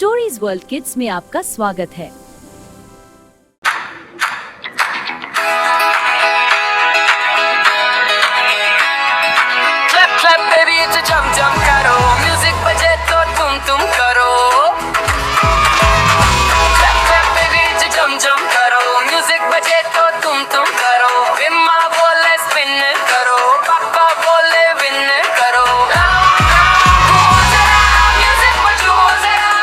Stories world kids में आपका स्वागत है। क्लैप क्लैप बेबी जम जम करो, म्यूजिक बजे तो तुम करो। क्लैप क्लैप बेबी जम जम करो, म्यूजिक बजे तो तुम करो। बिम्मा बोले स्पिन करो, पापा बोले विन करो। म्यूजिक बजो जरा,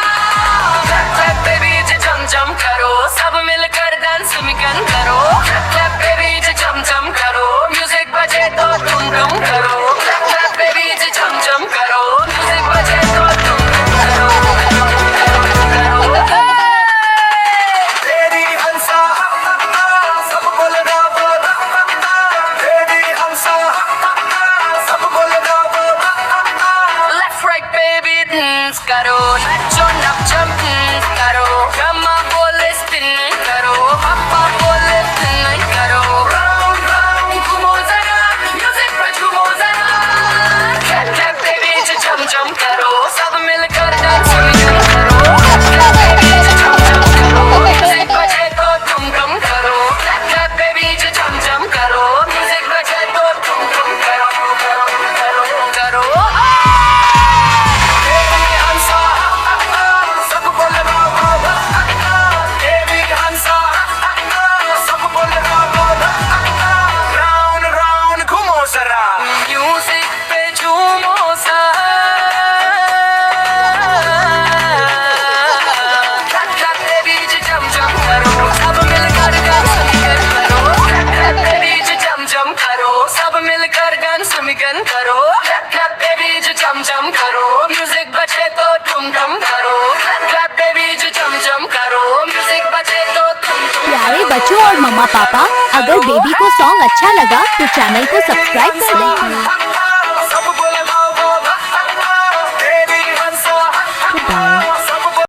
क्लैप क्लैप बेबी जम जम करो, सब मिलकर डांस मिगन करो। क्लैप क्लैप बेबी जम जम करो, म्यूजिक बजे तो तुम करो। क्लैप क्लैप बेबी जम जम करो, म्यूजिक बजे तो तुम करो। तेरी हंसा सब बोलना वो, तेरी हंसा सब बोलना वो। लेफ्ट राइट बेबी डांस करो, नचो नचो करो। गम्मा बोले स्पिन करो, पापा बोले स्पिन करो। राउंड राउंड घूमो जरा, म्यूजिक पे झूमो जरा। क्लैप क्लैप बेबी जम जम करो, सब मिलकर डांस करो। क्लैप क्लैप बेबी जम जम करो, म्यूजिक बजे तो तुम करो। क्लैप क्लैप बेबी जम जम करो, म्यूजिक बजे तो तुम करो करो करो। तेरी हंसा सब बोलना वो, तेरी हंसा सब बोलना वो। राउंड राउंड घूमो जरा, म्यूजिक पे झूमो सा। क्लैप क्लैप बेबी जम जम करो, सब मिलकर डांस करो। क्लैप क्लैप बेबी जम जम करो, सब मिलकर डांस मिगन करो। क्लैप क्लैप बेबी जम जम करो, म्यूजिक बजे तो तुम करो। क्लैप क्लैप बेबी जम जम करो, म्यूजिक बजे तो तुम प्यारे बच्चों और मम्मा पापा, अगर बेबी को सॉन्ग अच्छा लगा तो चैनल को सब्सक्राइब कर दें।